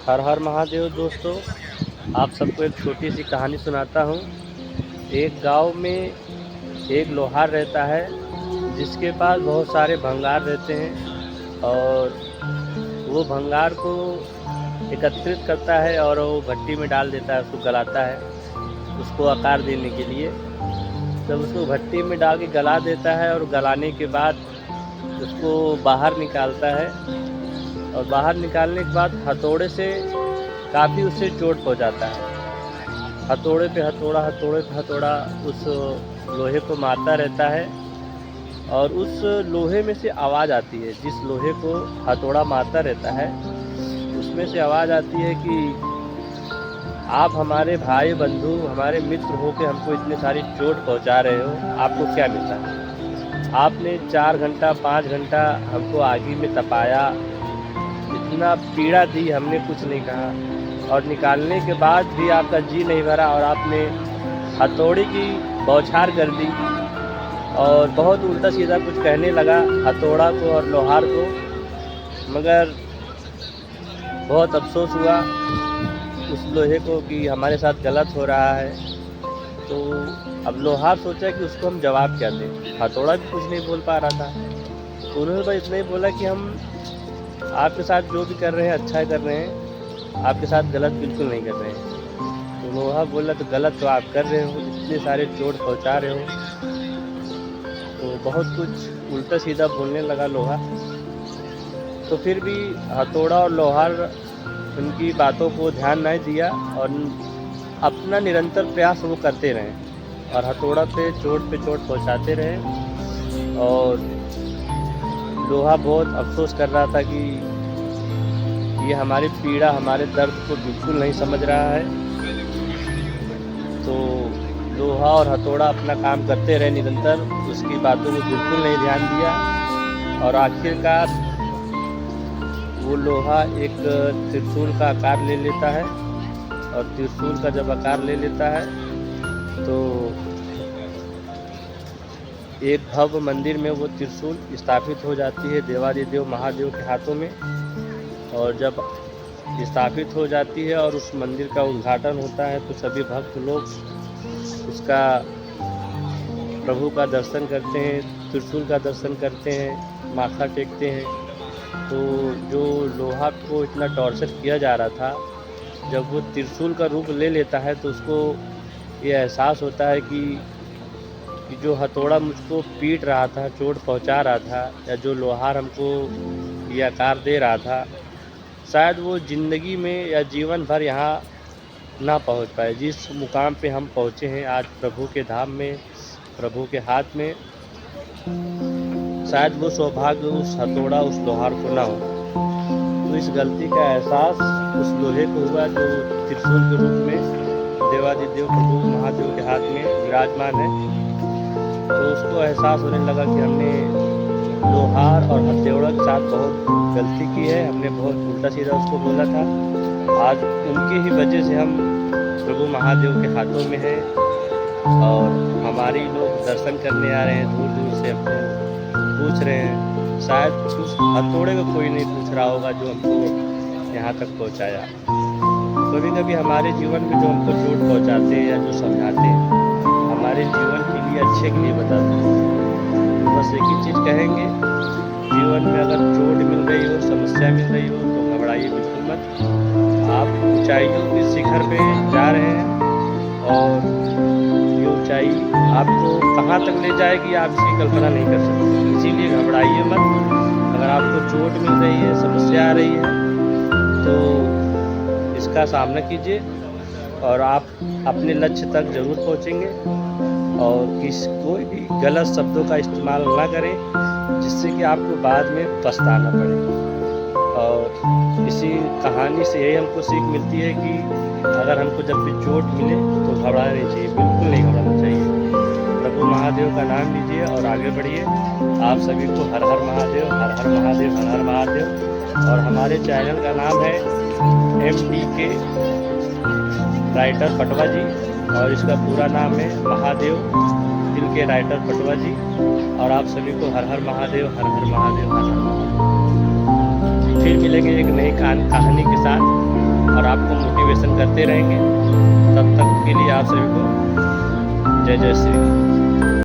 हर हर महादेव दोस्तों, आप सबको एक छोटी सी कहानी सुनाता हूँ। एक गांव में एक लोहार रहता है जिसके पास बहुत सारे भंगार रहते हैं और वो भंगार को एकत्रित करता है और वो भट्टी में डाल देता है, उसको गलाता है उसको आकार देने के लिए। जब उसको भट्टी में डाल के गला देता है और गलाने के बाद उसको बाहर निकालता है और बाहर निकालने के बाद हथौड़े से काफ़ी उससे चोट पहुंचाता है। हथौड़े पे हथौड़ा, हथौड़े पे हथौड़ा उस लोहे को मारता रहता है और उस लोहे में से आवाज़ आती है। जिस लोहे को हथौड़ा मारता रहता है उसमें से आवाज़ आती है कि आप हमारे भाई बंधु, हमारे मित्र हो के हमको इतनी सारी चोट पहुंचा रहे हो, आपको क्या मिलता है? आपने 4 घंटा 5 घंटा हमको आगी में तपाया, इतना पीड़ा दी, हमने कुछ नहीं कहा और निकालने के बाद भी आपका जी नहीं भरा और आपने हथौड़ी की बौछार कर दी और बहुत उल्टा सीधा कुछ कहने लगा हथौड़ा को और लोहार को। मगर बहुत अफसोस हुआ उस लोहे को कि हमारे साथ गलत हो रहा है। तो अब लोहार सोचा कि उसको हम जवाब क्या दें। हथौड़ा भी कुछ नहीं बोल पा रहा था। उन्होंने बस इतना ही बोला कि हम आपके साथ जो भी कर रहे हैं अच्छा कर रहे हैं, आपके साथ गलत बिल्कुल नहीं कर रहे हैं। तो लोहा बोला तो गलत तो आप कर रहे हो, इतने सारे चोट पहुंचा रहे हो। तो बहुत कुछ उल्टा सीधा बोलने लगा लोहा। तो फिर भी हथौड़ा और लोहार उनकी बातों को ध्यान नहीं दिया और अपना निरंतर प्रयास वो करते रहे और हथौड़ा पे चोट पहुंचाते रहे। और लोहा बहुत अफसोस कर रहा था कि ये हमारी पीड़ा, हमारे दर्द को बिल्कुल नहीं समझ रहा है। तो लोहा और हथौड़ा अपना काम करते रहे निरंतर, उसकी बातों को बिल्कुल नहीं ध्यान दिया और आखिरकार वो लोहा एक त्रिशूल का आकार ले लेता है और त्रिशूल का जब आकार ले लेता है तो एक भव्य मंदिर में वो त्रिशूल स्थापित हो जाती है देवादिदेव महादेव के हाथों में। और जब स्थापित हो जाती है और उस मंदिर का उद्घाटन होता है तो सभी भक्त लोग उसका प्रभु का दर्शन करते हैं, त्रिशूल का दर्शन करते हैं, माथा टेकते हैं। तो जो लोहा को इतना टॉर्चर किया जा रहा था, जब वो त्रिशूल का रूप ले लेता है तो उसको ये एहसास होता है कि जो हथौड़ा मुझको पीट रहा था, चोट पहुंचा रहा था, या जो लोहार हमको ये आकार दे रहा था, शायद वो ज़िंदगी में या जीवन भर यहाँ ना पहुंच पाए। जिस मुकाम पे हम पहुँचे हैं आज प्रभु के धाम में, प्रभु के हाथ में, शायद वो सौभाग्य उस हथौड़ा, उस लोहार को ना हो। तो इस गलती का एहसास उस लोहे को हुआ जो त्रिशूल के रूप में देवादिदेव प्रभु महादेव के हाथ में विराजमान है। तो उसको एहसास होने लगा कि हमने लोहार और हथौड़ा के साथ बहुत गलती की है, हमने बहुत उल्टा सीधा उसको बोला था। आज उनकी ही वजह से हम प्रभु महादेव के हाथों में हैं और हमारी लोग दर्शन करने आ रहे हैं, दूर दूर से हमको पूछ रहे हैं। शायद उस हथौड़े को कोई नहीं पूछ रहा होगा जो हमको यहाँ तक पहुँचाया। कभी कभी हमारे जीवन में जो हमको चोट पहुँचाते हैं या जो समझाते हैं, हमारे जीवन के लिए अच्छे के लिए बताते हैं। बस एक ही चीज़ कहेंगे, जीवन में अगर चोट मिल रही हो, समस्या मिल रही हो तो घबराइए बिल्कुल मत। आप ऊंचाइयों के शिखर पे जा रहे हैं और ये ऊंचाई आपको कहाँ तक ले जाएगी आप इसकी कल्पना नहीं कर सकते। इसीलिए घबराइए मत। अगर आपको चोट मिल रही है, समस्या आ रही है तो इसका सामना कीजिए और आप अपने लक्ष्य तक ज़रूर पहुँचेंगे। और कोई भी गलत शब्दों का इस्तेमाल ना करें जिससे कि आपको बाद में पछताना पड़े। और इसी कहानी से यही हमको सीख मिलती है कि अगर हमको जब भी चोट मिले तो घबराना नहीं चाहिए, बिल्कुल नहीं घबराना चाहिए। प्रभु महादेव का नाम लीजिए और आगे बढ़िए। आप सभी को हर हर महादेव, हर हर महादेव, हर हर महादेव। और हमारे चैनल का नाम है MDK राइटर पटवा जी और इसका पूरा नाम है महादेव दिल के राइटर पटवा जी। और आप सभी को हर हर महादेव, हर हर महादेव, हर हर महादेव। फिर मिलेंगे एक नई कहानी के साथ। करते रहेंगे। तब तक के लिए आप सभी को जय जय श्री राम।